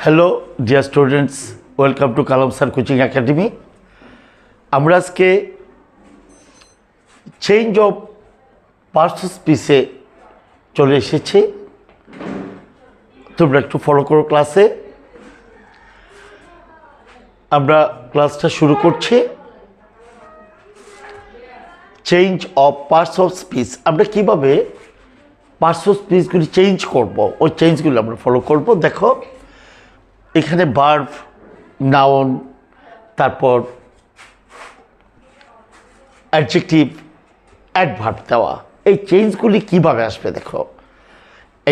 Hello dear students, welcome to Kalam sir coaching academy. আমরা আজকে change of parts of স্পিচে চলে এসেছি। তোমরা একটু ফলো করো ক্লাসে। আমরা ক্লাসটা শুরু করছি। Change of parts of speech, আমরা কীভাবে পার্টস অফ স্পিচগুলি চেঞ্জ করব, ওই চেঞ্জগুলো আমরা ফলো করব। দেখো এখানে ভার্ব, নাউন, তারপর অ্যাডজেক্টিভ, অ্যাডভার্ব দেওয়া, এই চেঞ্জগুলি কীভাবে আসবে দেখো।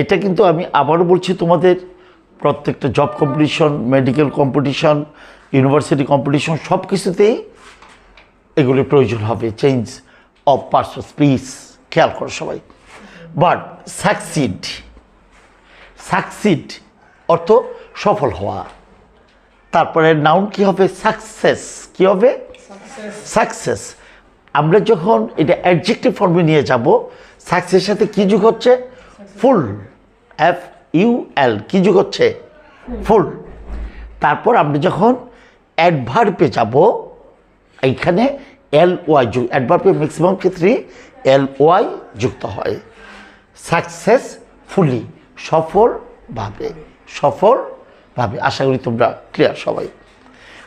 এটা কিন্তু আমি আবারও বলছি, তোমাদের প্রত্যেকটা job competition, medical competition, university competition সব কিছুতেই এগুলির প্রয়োজন হবে। Change of parts of speech খেয়াল করো সবাই। বাট সাকসিড, সাকসিড অর্থ সফল হওয়া। তারপরে নাউন কি হবে? সাকসেস। কি হবে? সাকসেস। আমরা যখন এটা অ্যাডজেক্টিভ ফর্মে নিয়ে যাব, সাকসেসের সাথে কি যোগ হচ্ছে? ফুল। FUL কি যোগ হচ্ছে? ফুল। তারপর আমরা যখন অ্যাডভার্বে যাব, এইখানে LY যুক্ত। অ্যাডভার্বে ম্যাক্সিমাম ক্ষেত্রে LY যুক্ত হয়। সাকসেসফুলি, সফলভাবে, সফলভাবে। আশা করি তোমরা ক্লিয়ার সবাই।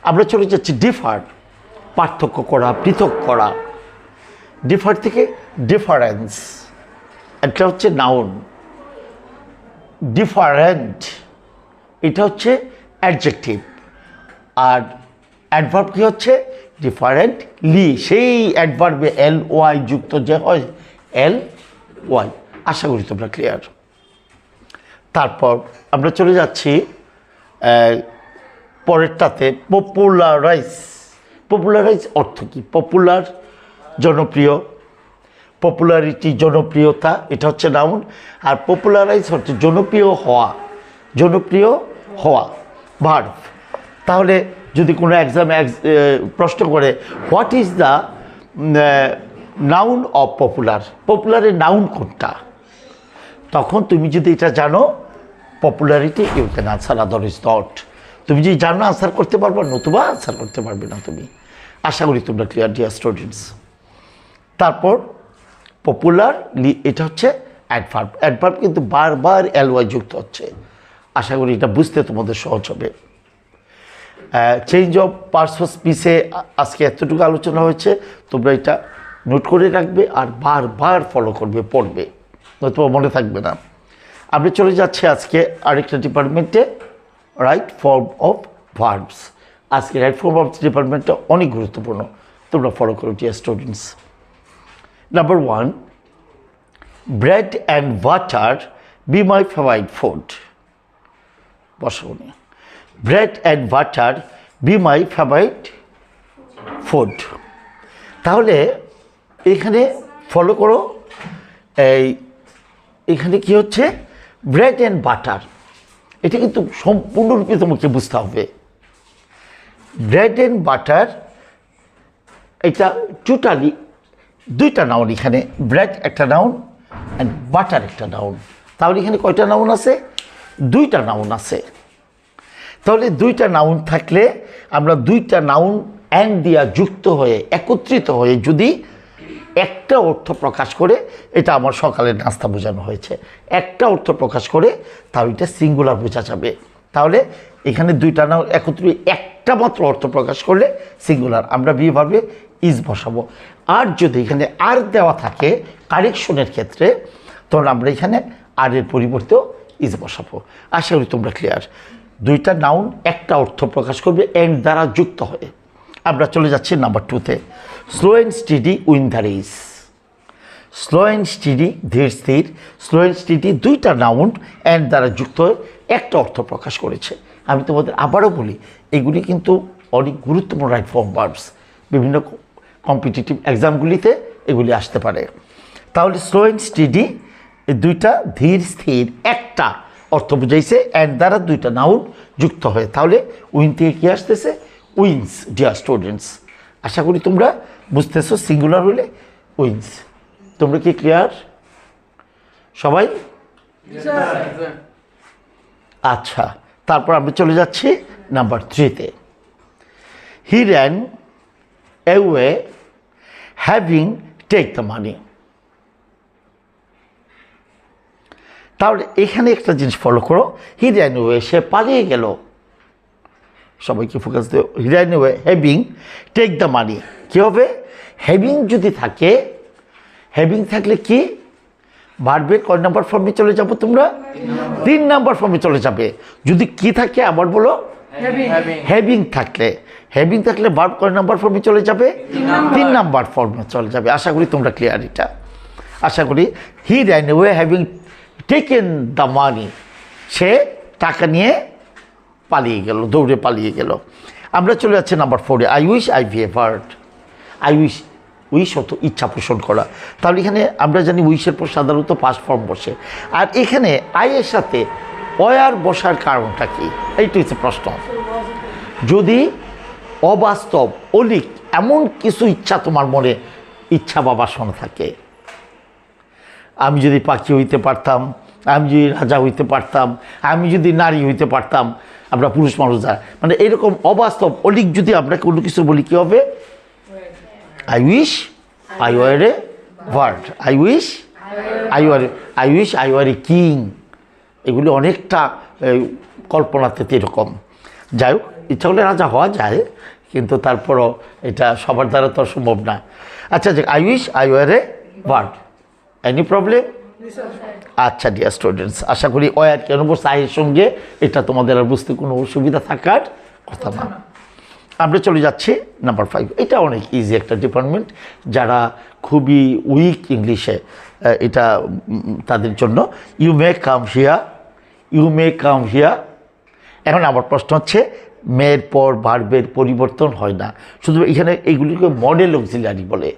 আমরা চলে যাচ্ছি ডিফার, পার্থক্য করা, পৃথক করা। ডিফার থেকে ডিফারেন্স, এটা হচ্ছে নাউন। ডিফারেন্ট এটা হচ্ছে অ্যাডজেক্টিভ। আর অ্যাডভার্ব কি হচ্ছে? ডিফারেন্টলি। সেই অ্যাডভার্বে LY যুক্ত যে হয়, LY। আশা করি তোমরা ক্লিয়ার। তারপর আমরা চলে যাচ্ছি পরেরটাতে, পপুলারাইজ। পপুলারাইজ অর্থ কি? পপুলার, জনপ্রিয়। পপুলারিটি, জনপ্রিয়তা, এটা হচ্ছে নাউন। আর পপুলারাইজ হচ্ছে জনপ্রিয় হওয়া, জনপ্রিয় হওয়া, ভার্ব। তাহলে যদি কোনো এক্সামে প্রশ্ন করে what is the noun of popular, পপুলারের নাউন কোনটা, তখন তুমি যদি এটা জানো, popularity, you can answer, otherwise not. তুমি যদি জানো আনসার করতে পারবে, নতুবা আনসার করতে পারবে না তুমি। আশা করি তোমরা ক্লিয়ার ডিয়ার স্টুডেন্টস। তারপর পপুলারলি, এটা হচ্ছে অ্যাডভার্ব। অ্যাডভার্ব কিন্তু বারবার LY যুক্ত হচ্ছে। আশা করি এটা বুঝতে তোমাদের সহজ হবে। চেঞ্জ অফ পার্টস অফ স্পিচে আজকে এতটুকু আলোচনা হয়েছে। তোমরা এটা নোট করে রাখবে আর বারবার ফলো করবে, পড়বে, নতুবা মনে থাকবে না। আমরা চলে যাচ্ছি আজকে আরেকটা ডিপার্টমেন্টে, রাইট ফর্ম অফ ভার্বস। আজকে রাইট ফর্ম অফ ডিপার্টমেন্টটা অনেক গুরুত্বপূর্ণ, তোমরা ফলো করো dear students. Number 1, bread and butter be my favourite food. বসাবনি, bread and butter be my favourite food. তাহলে এখানে ফলো করো, এখানে কি হচ্ছে? Bread and butter. এটা কিন্তু সম্পূর্ণরূপে তোমাকে বুঝতে হবে। ব্রেড অ্যান্ড বাটার, এটা টোটালি দুইটা নাউন। এখানে ব্রেড একটা নাউন অ্যান্ড বাটার একটা নাউন। তাহলে এখানে কয়টা নাউন আছে? দুইটা নাউন আছে। তাহলে দুইটা নাউন থাকলে আমরা দুইটা নাউন অ্যান্ড দিয়া যুক্ত হয়ে, একত্রিত হয়ে যদি একটা অর্থ প্রকাশ করে, এটা আমার সকালের নাস্তা বোঝানো হয়েছে, একটা অর্থ প্রকাশ করে, তাহলে এটা সিঙ্গুলার বোঝা যাবে। তাহলে এখানে দুইটা নাউন একত্রিত একটা মাত্র অর্থ প্রকাশ করলে সিঙ্গুলার, আমরা বি ভাবে ইজ বসাবো। আর যদি এখানে আর দেওয়া থাকে কারেকশনের ক্ষেত্রে, তখন আমরা এখানে আর এর পরিবর্তেও ইজ বসাবো। আশা করি তোমরা ক্লিয়ার। দুইটা নাউন একটা অর্থ প্রকাশ করবে এন্ড দ্বারা যুক্ত হয়ে। আমরা চলে যাচ্ছি নাম্বার 2তে, slow and steady win the race. Slow and steady, ধীর স্থির, স্লো অ্যান্ড স্টেডি দুইটা নাউন অ্যান্ড দ্বারা যুক্ত হয়ে একটা অর্থ প্রকাশ করেছে। আমি তোমাদের আবারও বলি, এগুলি কিন্তু অনেক গুরুত্বপূর্ণ রাইট ফর্ম ভার্বস। বিভিন্ন কম্পিটিটিভ এক্সামগুলিতে এগুলি আসতে পারে। তাহলে স্লো অ্যান্ড স্টেডি, এই দুইটা ধীর স্থির একটা অর্থ বুঝাইছে অ্যান্ড দ্বারা দুইটা নাউন যুক্ত হয়ে। তাহলে উইন থেকে কী আসতেছে? Wins dear students. আশা করি তোমরা বুঝতেছো, সিঙ্গুলার হলে উইন্স। তোমরা কি ক্লিয়ার সবাই? আচ্ছা, তারপর আমরা চলে যাচ্ছি নাম্বার 3-তে। He ran away having take the money. তাহলে এখানে একটা জিনিস ফলো করো, হি র্যান অ্যাওয়ে, সে পালিয়ে গেল। সবাইকে ফোকাস দিও। He ran away having take the money. কী হবে? হ্যাভিং যদি থাকে, হ্যাভিং থাকলে কি ভার্বের কয় নাম্বার ফর্মে চলে যাবো তোমরা? 3 নাম্বার ফর্মে চলে যাবে। যদি কি থাকে আবার বলো, হ্যাভিং থাকলে, হ্যাভিং থাকলে ভার্ব কয় নাম্বার ফর্মে চলে যাবে? 3 নাম্বার ফর্মে চলে যাবে। আশা করি তোমরা ক্লিয়ার এটা। আশা করি he ran away having taken the money, সে টাকা নিয়ে পালিয়ে গেল, দৌড়ে পালিয়ে গেল। আমরা চলে যাচ্ছি নাম্বার 4-এ। I wish I had. I wish, wish অত ইচ্ছা পোষণ করা। তাহলে এখানে আমরা জানি উইশের পর সাধারণত পাস্ট ফর্ম বসে, আর এখানে আইয়ের সাথে অয়ার বসার কারণটা কি? এইটা হচ্ছে প্রশ্ন। যদি অবাস্তব, অলিক এমন কিছু ইচ্ছা তোমার মনে ইচ্ছা বা বাসনা থাকে, আমি যদি পাখি হইতে পারতাম, আমি যদি রাজা হইতে পারতাম, আমি যদি নারী হইতে পারতাম, আমরা পুরুষ মানুষ যারা, মানে এরকম অবাস্তব অলিক যদি আমরা কোনো কিছু বলি, কী হবে? I wish I were a bird. I wish I were a king. এগুলি অনেকটা কল্পনাতে এরকম। যাই হোক, ইচ্ছা হলে রাজা হওয়া যায়, কিন্তু তারপরও এটা সবার দ্বারা তো সম্ভব না। আচ্ছা, I wish I were a bird. Any problem? আচ্ছা ডিয়ার স্টুডেন্টস, আশা করি ওয়ার কেন সাইয়ের সঙ্গে এটা তোমাদের আর বুঝতে কোনো অসুবিধা থাকার কথা না। আমরা চলে যাচ্ছি নাম্বার 5। এটা অনেক ইজি একটা ডিপার্টমেন্ট, যারা খুবই উইক ইংলিশে, এটা তাদের জন্য। You may come here, you may come here. এখন আমার প্রশ্ন হচ্ছে, মেয়ের পর ভার্বের পরিবর্তন হয় না, শুধু এখানে এইগুলিকে মডেল অক্সিলারি বলে।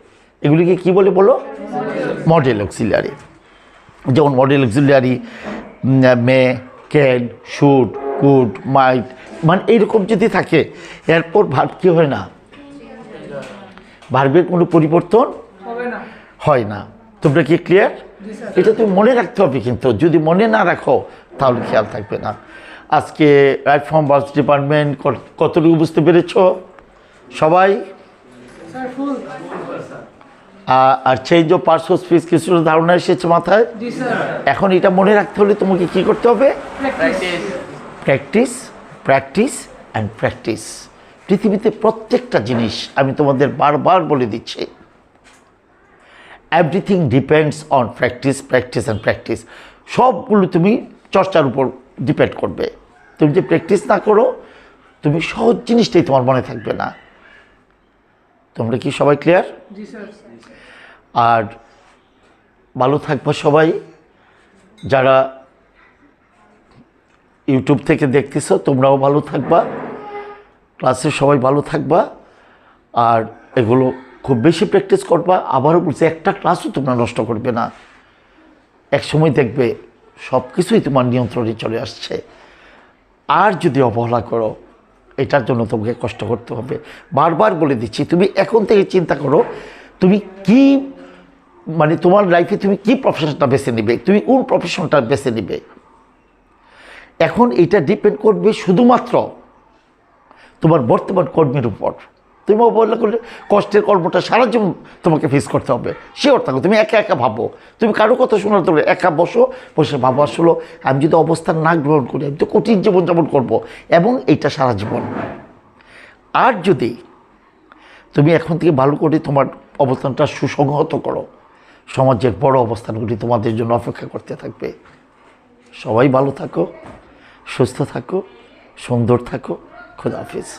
এগুলিকে কি বলে বলো? Modal auxiliary. যেমন modal auxiliary may, can, should, could, might, মানে এইরকম যদি থাকে, এরপর ভার্ব কি হয় না? ভার্বের কোনো পরিবর্তন হয় না। তোমরা কি ক্লিয়ার? এটা তুমি মনে রাখতে হবে, কিন্তু যদি মনে না রাখো তাহলে খেয়াল থাকবে না। আজকে রাইট ফ্রম ভার্বস ডিপার্টমেন্ট কতটুকু বুঝতে পেরেছ সবাই? আর change of parts of speech কিছু ধারণা এসেছে মাথায়? এখন এটা মনে রাখতে হলে তোমাকে কি করতে হবে? Practice, practice and practice. পৃথিবীতে প্রত্যেকটা জিনিস আমি তোমাদের বারবার বলে দিচ্ছি, everything depends on practice, practice and practice. সবগুলো তুমি চর্চার উপর ডিপেন্ড করবে। তুমি যে প্র্যাকটিস না করো, তুমি সহজ জিনিসটাই তোমার মনে থাকবে না। তোমরা কি সবাই ক্লিয়ার? আর ভালো থাকবা সবাই। যারা ইউটিউব থেকে দেখতেছো তোমরাও ভালো থাকবা, ক্লাসে সবাই ভালো থাকবা, আর এগুলো খুব বেশি প্র্যাকটিস করবা। আবারও বলছি, একটা ক্লাসও তোমরা নষ্ট করবে না। এক সময় দেখবে সব কিছুই তোমার নিয়ন্ত্রণে চলে আসছে। আর যদি অবহেলা করো, এটার জন্য তোমাকে কষ্ট করতে হবে। বারবার বলে দিচ্ছি, তুমি এখন থেকে চিন্তা করো তুমি কি, মানে তোমার লাইফে তুমি কি প্রফেশনটা বেছে নিবে, তুমি কোন প্রফেশনটা বেছে নিবে। এখন এটা ডিপেন্ড করবে শুধুমাত্র তোমার বর্তমান কর্মের উপর। তুমি অবহেলা করলে কষ্টের কর্মটা সারা জীবন তোমাকে ফেস করতে হবে। শিওর থাকো, তুমি একা একা ভাবো, তুমি কারো কথা শোনার দরকার, একা বসো, বসে ভাবো আসলে আমি যদি অবস্থান না গ্রহণ করি আমি তো কঠিন জীবনযাপন করবো, এবং এইটা সারা জীবন। আর যদি তুমি এখন থেকে ভালো করে তোমার অবস্থানটা সুসংহত করো, সমাজের বড় অবস্থানগুলি তোমাদের জন্য অপেক্ষা করতে থাকবে। সবাই ভালো থাকো, সুস্থ থাকো, সুন্দর থাকো। খুদা হাফেজ।